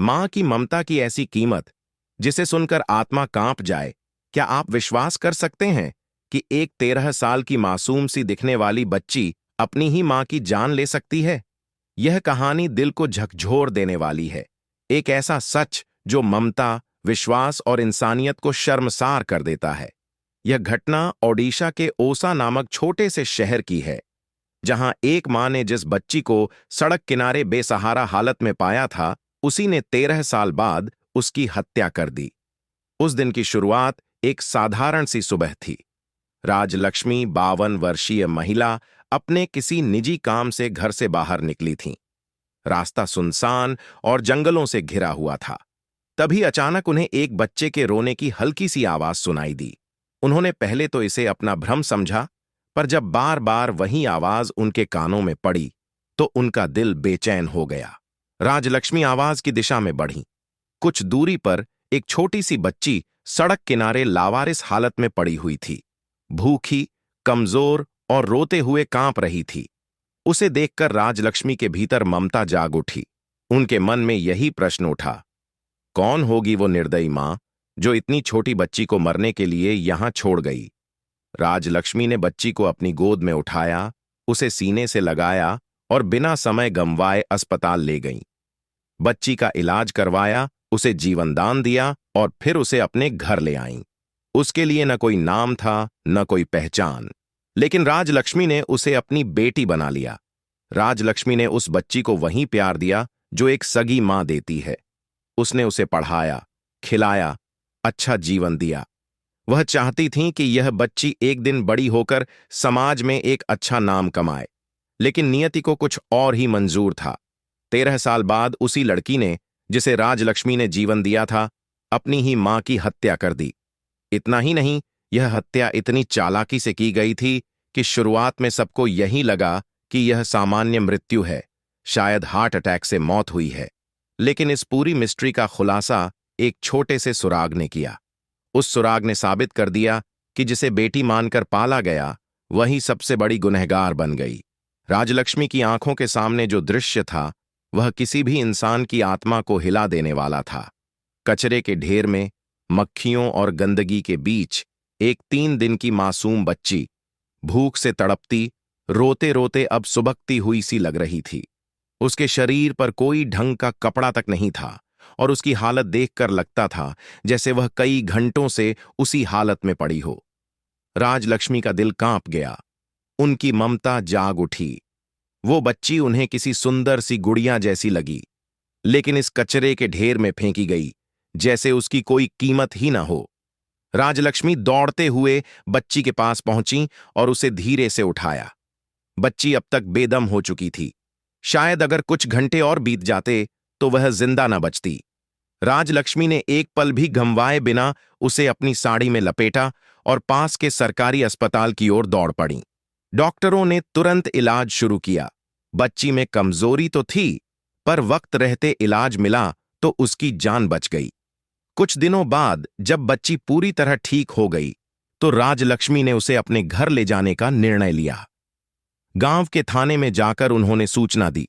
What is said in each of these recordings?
मां की ममता की ऐसी कीमत जिसे सुनकर आत्मा कांप जाए। क्या आप विश्वास कर सकते हैं कि एक 13 साल की मासूम सी दिखने वाली बच्ची अपनी ही मां की जान ले सकती है? यह कहानी दिल को झकझोर देने वाली है। एक ऐसा सच जो ममता, विश्वास और इंसानियत को शर्मसार कर देता है। यह घटना ओडिशा के ओसा नामक छोटे से शहर की है, जहां एक मां ने जिस बच्ची को सड़क किनारे बेसहारा हालत में पाया था, उसी ने 13 साल बाद उसकी हत्या कर दी। उस दिन की शुरुआत एक साधारण सी सुबह थी। राजलक्ष्मी 52 वर्षीय महिला अपने किसी निजी काम से घर से बाहर निकली थीं। रास्ता सुनसान और जंगलों से घिरा हुआ था। तभी अचानक उन्हें एक बच्चे के रोने की हल्की सी आवाज सुनाई दी। उन्होंने पहले तो इसे अपना भ्रम समझा, पर जब बार बार वही आवाज उनके कानों में पड़ी तो उनका दिल बेचैन हो गया। राजलक्ष्मी आवाज की दिशा में बढ़ी। कुछ दूरी पर एक छोटी सी बच्ची सड़क किनारे लावारिस हालत में पड़ी हुई थी। भूखी, कमजोर और रोते हुए कांप रही थी। उसे देखकर राजलक्ष्मी के भीतर ममता जाग उठी। उनके मन में यही प्रश्न उठा, कौन होगी वो निर्दयी मां जो इतनी छोटी बच्ची को मरने के लिए यहां छोड़ गई? राजलक्ष्मी ने बच्ची को अपनी गोद में उठाया, उसे सीने से लगाया और बिना समय गंवाए अस्पताल ले गईं। बच्ची का इलाज करवाया, उसे जीवनदान दिया और फिर उसे अपने घर ले आईं। उसके लिए न कोई नाम था, न कोई पहचान, लेकिन राजलक्ष्मी ने उसे अपनी बेटी बना लिया। राजलक्ष्मी ने उस बच्ची को वही प्यार दिया जो एक सगी मां देती है। उसने उसे पढ़ाया, खिलाया, अच्छा जीवन दिया। वह चाहती थीं कि यह बच्ची एक दिन बड़ी होकर समाज में एक अच्छा नाम कमाए, लेकिन नियति को कुछ और ही मंजूर था। 13 साल बाद उसी लड़की ने, जिसे राजलक्ष्मी ने जीवन दिया था, अपनी ही मां की हत्या कर दी। इतना ही नहीं, यह हत्या इतनी चालाकी से की गई थी कि शुरुआत में सबको यही लगा कि यह सामान्य मृत्यु है, शायद हार्ट अटैक से मौत हुई है। लेकिन इस पूरी मिस्ट्री का खुलासा एक छोटे से सुराग ने किया। उस सुराग ने साबित कर दिया कि जिसे बेटी मानकर पाला गया, वही सबसे बड़ी गुनहगार बन गई। राजलक्ष्मी की आंखों के सामने जो दृश्य था, वह किसी भी इंसान की आत्मा को हिला देने वाला था। कचरे के ढेर में, मक्खियों और गंदगी के बीच एक 3 दिन की मासूम बच्ची, भूख से तड़पती, रोते रोते अब सुबकती हुई सी लग रही थी। उसके शरीर पर कोई ढंग का कपड़ा तक नहीं था और उसकी हालत देखकर लगता था जैसे वह कई घंटों से उसी हालत में पड़ी हो। राजलक्ष्मी का दिल कांप गया। उनकी ममता जाग उठी। वो बच्ची उन्हें किसी सुंदर सी गुड़िया जैसी लगी, लेकिन इस कचरे के ढेर में फेंकी गई, जैसे उसकी कोई कीमत ही ना हो। राजलक्ष्मी दौड़ते हुए बच्ची के पास पहुंची और उसे धीरे से उठाया। बच्ची अब तक बेदम हो चुकी थी। शायद अगर कुछ घंटे और बीत जाते तो वह जिंदा न बचती। राजलक्ष्मी ने एक पल भी गंवाए बिना उसे अपनी साड़ी में लपेटा और पास के सरकारी अस्पताल की ओर दौड़ पड़ी। डॉक्टरों ने तुरंत इलाज शुरू किया। बच्ची में कमजोरी तो थी, पर वक्त रहते इलाज मिला तो उसकी जान बच गई। कुछ दिनों बाद जब बच्ची पूरी तरह ठीक हो गई, तो राजलक्ष्मी ने उसे अपने घर ले जाने का निर्णय लिया। गांव के थाने में जाकर उन्होंने सूचना दी,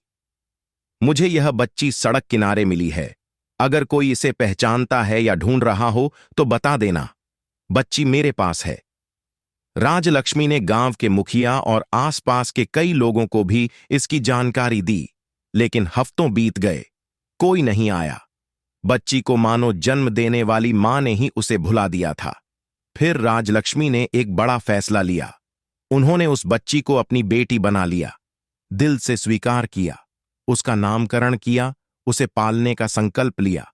मुझे यह बच्ची सड़क किनारे मिली है। अगर कोई इसे पहचानता है या ढूंढ रहा हो तो बता देना। बच्ची मेरे पास है। राजलक्ष्मी ने गांव के मुखिया और आसपास के कई लोगों को भी इसकी जानकारी दी, लेकिन हफ्तों बीत गए, कोई नहीं आया। बच्ची को मानो जन्म देने वाली मां ने ही उसे भुला दिया था। फिर राजलक्ष्मी ने एक बड़ा फैसला लिया। उन्होंने उस बच्ची को अपनी बेटी बना लिया, दिल से स्वीकार किया, उसका नामकरण किया, उसे पालने का संकल्प लिया।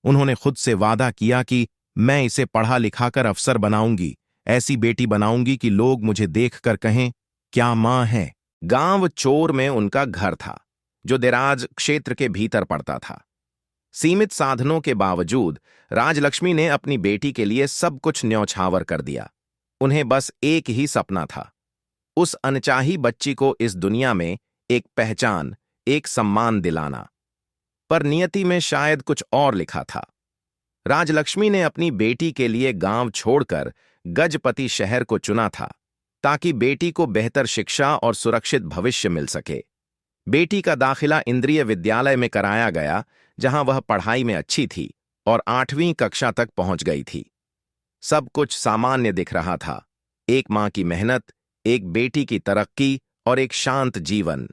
उन्होंने खुद से वादा किया कि मैं इसे पढ़ा लिखाकर अफसर बनाऊंगी, ऐसी बेटी बनाऊंगी कि लोग मुझे देखकर कहें, क्या मां है। गांव चोर में उनका घर था, जो देराज क्षेत्र के भीतर पड़ता था। सीमित साधनों के बावजूद राजलक्ष्मी ने अपनी बेटी के लिए सब कुछ न्यौछावर कर दिया। उन्हें बस एक ही सपना था, उस अनचाही बच्ची को इस दुनिया में एक पहचान, एक सम्मान दिलाना। पर नियति में शायद कुछ और लिखा था। राजलक्ष्मी ने अपनी बेटी के लिए गांव छोड़कर गजपति शहर को चुना था, ताकि बेटी को बेहतर शिक्षा और सुरक्षित भविष्य मिल सके। बेटी का दाखिला इंद्रिय विद्यालय में कराया गया, जहां वह पढ़ाई में अच्छी थी और 8वीं कक्षा तक पहुंच गई थी। सब कुछ सामान्य दिख रहा था। एक मां की मेहनत, एक बेटी की तरक्की और एक शांत जीवन।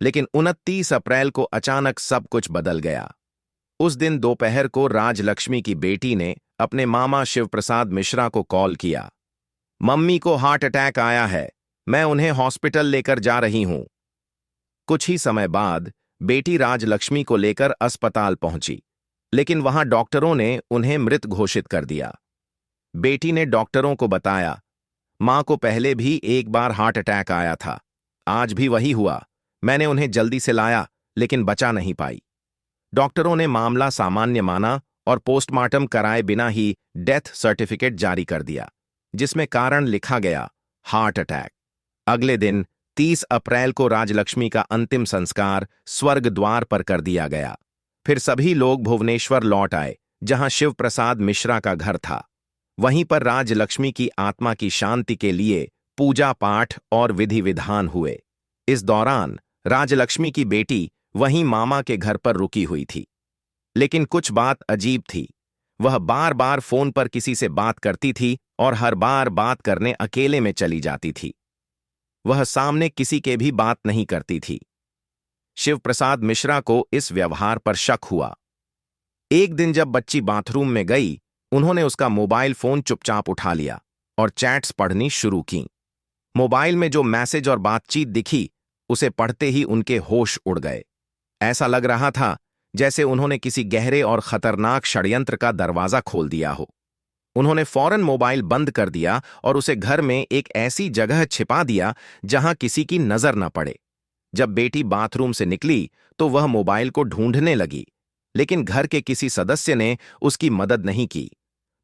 लेकिन 29 अप्रैल को अचानक सब कुछ बदल गया। उस दिन दोपहर को राजलक्ष्मी की बेटी ने अपने मामा शिवप्रसाद मिश्रा को कॉल किया। मम्मी को हार्ट अटैक आया है, मैं उन्हें हॉस्पिटल लेकर जा रही हूं। कुछ ही समय बाद बेटी राजलक्ष्मी को लेकर अस्पताल पहुंची, लेकिन वहां डॉक्टरों ने उन्हें मृत घोषित कर दिया। बेटी ने डॉक्टरों को बताया, मां को पहले भी एक बार हार्ट अटैक आया था, आज भी वही हुआ। मैंने उन्हें जल्दी से लाया, लेकिन बचा नहीं पाई। डॉक्टरों ने मामला सामान्य माना और पोस्टमार्टम कराए बिना ही डेथ सर्टिफिकेट जारी कर दिया, जिसमें कारण लिखा गया हार्ट अटैक। अगले दिन 30 अप्रैल को राजलक्ष्मी का अंतिम संस्कार स्वर्ग द्वार पर कर दिया गया। फिर सभी लोग भुवनेश्वर लौट आए, जहां शिव प्रसाद मिश्रा का घर था। वहीं पर राजलक्ष्मी की आत्मा की शांति के लिए पूजा पाठ और विधि विधान हुए। इस दौरान राजलक्ष्मी की बेटी वहीं मामा के घर पर रुकी हुई थी। लेकिन कुछ बात अजीब थी। वह बार बार फोन पर किसी से बात करती थी और हर बार बात करने अकेले में चली जाती थी। वह सामने किसी के भी बात नहीं करती थी। शिव प्रसाद मिश्रा को इस व्यवहार पर शक हुआ। एक दिन जब बच्ची बाथरूम में गई, उन्होंने उसका मोबाइल फोन चुपचाप उठा लिया और चैट्स पढ़नी शुरू की। मोबाइल में जो मैसेज और बातचीत दिखी, उसे पढ़ते ही उनके होश उड़ गए। ऐसा लग रहा था जैसे उन्होंने किसी गहरे और खतरनाक षड्यंत्र का दरवाजा खोल दिया हो। उन्होंने फौरन मोबाइल बंद कर दिया और उसे घर में एक ऐसी जगह छिपा दिया जहां किसी की नजर न पड़े। जब बेटी बाथरूम से निकली तो वह मोबाइल को ढूंढने लगी, लेकिन घर के किसी सदस्य ने उसकी मदद नहीं की।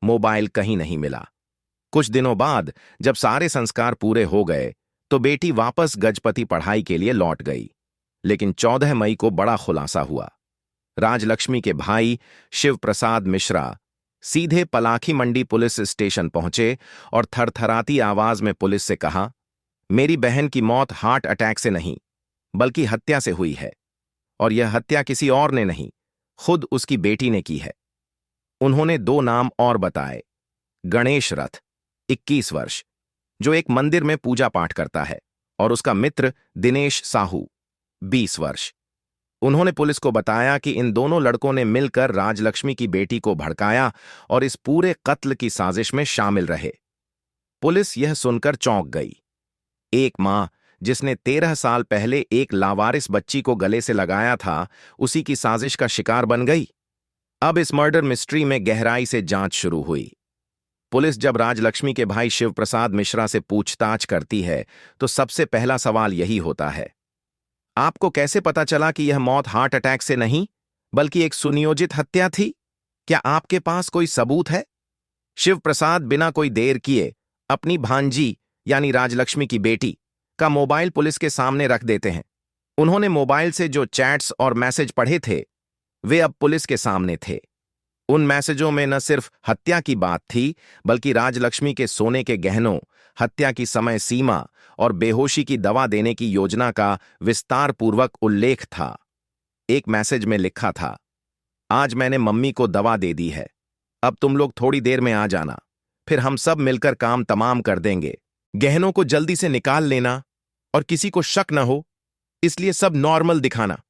मोबाइल कहीं नहीं मिला। कुछ दिनों बाद जब सारे संस्कार पूरे हो गए तो बेटी वापस गजपति पढ़ाई के लिए लौट गई। लेकिन 14 मई को बड़ा खुलासा हुआ। राजलक्ष्मी के भाई शिव प्रसाद मिश्रा सीधे पलाखी मंडी पुलिस स्टेशन पहुंचे और थरथराती आवाज में पुलिस से कहा, मेरी बहन की मौत हार्ट अटैक से नहीं, बल्कि हत्या से हुई है, और यह हत्या किसी और ने नहीं, खुद उसकी बेटी ने की है। उन्होंने 2 नाम और बताए, गणेश रथ 21 वर्ष, जो एक मंदिर में पूजा पाठ करता है, और उसका मित्र दिनेश साहू 20 वर्ष। उन्होंने पुलिस को बताया कि इन दोनों लड़कों ने मिलकर राजलक्ष्मी की बेटी को भड़काया और इस पूरे कत्ल की साजिश में शामिल रहे। पुलिस यह सुनकर चौंक गई। एक मां जिसने 13 साल पहले एक लावारिस बच्ची को गले से लगाया था, उसी की साजिश का शिकार बन गई। अब इस मर्डर मिस्ट्री में गहराई से जांच शुरू हुई। पुलिस जब राजलक्ष्मी के भाई शिव प्रसाद मिश्रा से पूछताछ करती है तो सबसे पहला सवाल यही होता है, आपको कैसे पता चला कि यह मौत हार्ट अटैक से नहीं, बल्कि एक सुनियोजित हत्या थी? क्या आपके पास कोई सबूत है? शिव प्रसाद बिना कोई देर किए अपनी भांजी यानी राजलक्ष्मी की बेटी का मोबाइल पुलिस के सामने रख देते हैं। उन्होंने मोबाइल से जो चैट्स और मैसेज पढ़े थे, वे अब पुलिस के सामने थे। उन मैसेजों में न सिर्फ हत्या की बात थी, बल्कि राजलक्ष्मी के सोने के गहनों, हत्या की समय सीमा और बेहोशी की दवा देने की योजना का विस्तारपूर्वक उल्लेख था। एक मैसेज में लिखा था, आज मैंने मम्मी को दवा दे दी है, अब तुम लोग थोड़ी देर में आ जाना, फिर हम सब मिलकर काम तमाम कर देंगे। गहनों को जल्दी से निकाल लेना और किसी को शक न हो, इसलिए सब नॉर्मल दिखाना।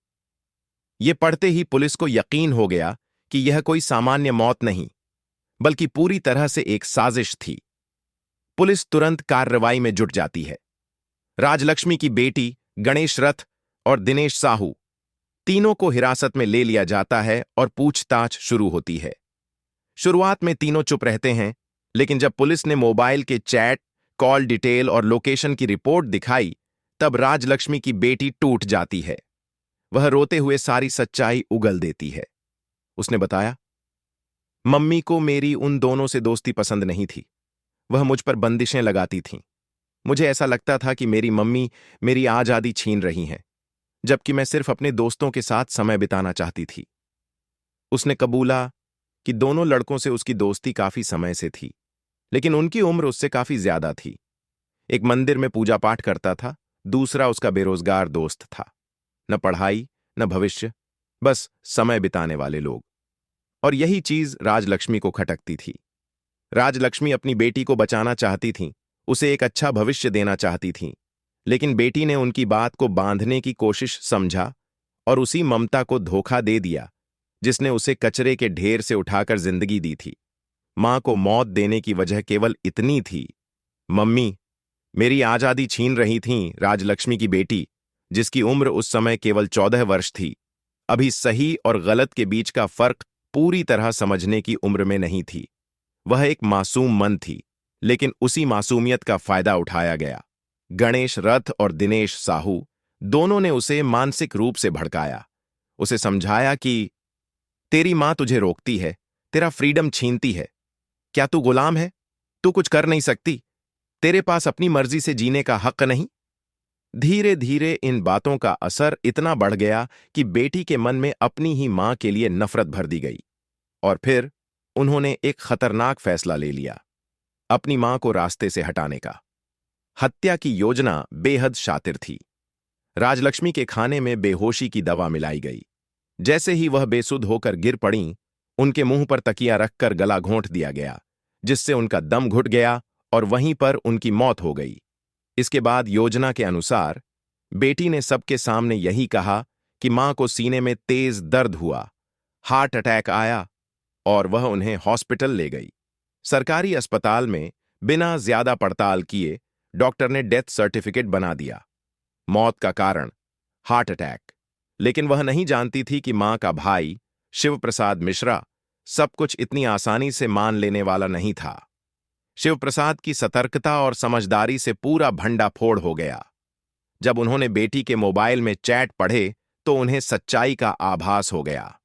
यह पढ़ते ही पुलिस को यकीन हो गया कि यह कोई सामान्य मौत नहीं, बल्कि पूरी तरह से एक साजिश थी। पुलिस तुरंत कार्रवाई में जुट जाती है। राजलक्ष्मी की बेटी, गणेश रथ और दिनेश साहू तीनों को हिरासत में ले लिया जाता है और पूछताछ शुरू होती है। शुरुआत में तीनों चुप रहते हैं, लेकिन जब पुलिस ने मोबाइल के चैट, कॉल डिटेल और लोकेशन की रिपोर्ट दिखाई, तब राजलक्ष्मी की बेटी टूट जाती है। वह रोते हुए सारी सच्चाई उगल देती है। उसने बताया, मम्मी को मेरी उन दोनों से दोस्ती पसंद नहीं थी। वह मुझ पर बंदिशें लगाती थीं। मुझे ऐसा लगता था कि मेरी मम्मी मेरी आजादी छीन रही हैं, जबकि मैं सिर्फ अपने दोस्तों के साथ समय बिताना चाहती थी। उसने कबूला कि दोनों लड़कों से उसकी दोस्ती काफी समय से थी, लेकिन उनकी उम्र उससे काफी ज्यादा थी। एक मंदिर में पूजा पाठ करता था, दूसरा उसका बेरोजगार दोस्त था। न पढ़ाई, न भविष्य, बस समय बिताने वाले लोग। और यही चीज राजलक्ष्मी को खटकती थी। राजलक्ष्मी अपनी बेटी को बचाना चाहती थीं, उसे एक अच्छा भविष्य देना चाहती थीं, लेकिन बेटी ने उनकी बात को बांधने की कोशिश समझा और उसी ममता को धोखा दे दिया जिसने उसे कचरे के ढेर से उठाकर जिंदगी दी थी। मां को मौत देने की वजह केवल इतनी थी, मम्मी मेरी आजादी छीन रही थीं। राजलक्ष्मी की बेटी, जिसकी उम्र उस समय केवल 14 वर्ष थी, अभी सही और गलत के बीच का फर्क पूरी तरह समझने की उम्र में नहीं थी। वह एक मासूम मन थी, लेकिन उसी मासूमियत का फायदा उठाया गया। गणेश रथ और दिनेश साहू दोनों ने उसे मानसिक रूप से भड़काया। उसे समझाया कि तेरी मां तुझे रोकती है, तेरा फ्रीडम छीनती है। क्या तू गुलाम है? तू कुछ कर नहीं सकती? तेरे पास अपनी मर्जी से जीने का हक नहीं? धीरे धीरे इन बातों का असर इतना बढ़ गया कि बेटी के मन में अपनी ही मां के लिए नफरत भर दी गई। और फिर उन्होंने एक खतरनाक फैसला ले लिया, अपनी मां को रास्ते से हटाने का। हत्या की योजना बेहद शातिर थी। राजलक्ष्मी के खाने में बेहोशी की दवा मिलाई गई। जैसे ही वह बेसुध होकर गिर पड़ीं, उनके मुंह पर तकिया रखकर गला घोंट दिया गया, जिससे उनका दम घुट गया और वहीं पर उनकी मौत हो गई। इसके बाद योजना के अनुसार बेटी ने सबके सामने यही कहा कि मां को सीने में तेज दर्द हुआ, हार्ट अटैक आया और वह उन्हें हॉस्पिटल ले गई। सरकारी अस्पताल में बिना ज्यादा पड़ताल किए डॉक्टर ने डेथ सर्टिफिकेट बना दिया, मौत का कारण हार्ट अटैक। लेकिन वह नहीं जानती थी कि मां का भाई शिव प्रसाद मिश्रा सब कुछ इतनी आसानी से मान लेने वाला नहीं था। शिव प्रसाद की सतर्कता और समझदारी से पूरा भंडाफोड़ हो गया। जब उन्होंने बेटी के मोबाइल में चैट पढ़े तो उन्हें सच्चाई का आभास हो गया।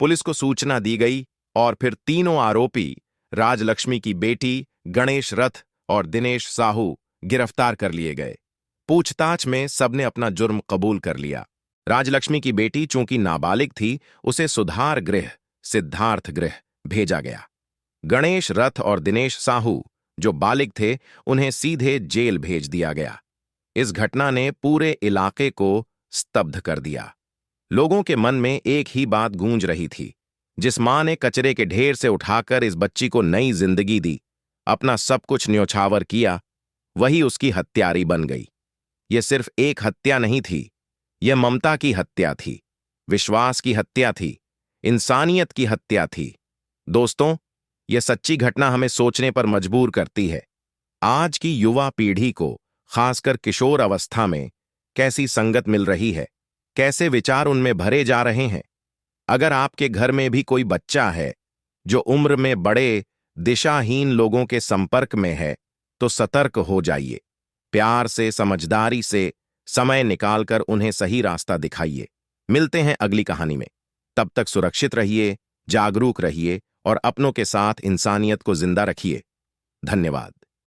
पुलिस को सूचना दी गई और फिर तीनों आरोपी, राजलक्ष्मी की बेटी, गणेश रथ और दिनेश साहू, गिरफ्तार कर लिए गए। पूछताछ में सबने अपना जुर्म कबूल कर लिया। राजलक्ष्मी की बेटी चूंकि नाबालिग थी, उसे सुधार गृह, सिद्धार्थ गृह भेजा गया। गणेश रथ और दिनेश साहू, जो बालिग थे, उन्हें सीधे जेल भेज दिया गया। इस घटना ने पूरे इलाके को स्तब्ध कर दिया। लोगों के मन में एक ही बात गूंज रही थी, जिस मां ने कचरे के ढेर से उठाकर इस बच्ची को नई जिंदगी दी, अपना सब कुछ न्योछावर किया, वही उसकी हत्यारी बन गई। यह सिर्फ एक हत्या नहीं थी, यह ममता की हत्या थी, विश्वास की हत्या थी, इंसानियत की हत्या थी। दोस्तों, यह सच्ची घटना हमें सोचने पर मजबूर करती है। आज की युवा पीढ़ी को, खासकर किशोर अवस्था में, कैसी संगत मिल रही है, कैसे विचार उनमें भरे जा रहे हैं। अगर आपके घर में भी कोई बच्चा है जो उम्र में बड़े दिशाहीन लोगों के संपर्क में है, तो सतर्क हो जाइए। प्यार से, समझदारी से, समय निकालकर उन्हें सही रास्ता दिखाइए। मिलते हैं अगली कहानी में। तब तक सुरक्षित रहिए, जागरूक रहिए और अपनों के साथ इंसानियत को जिंदा रखिए। धन्यवाद।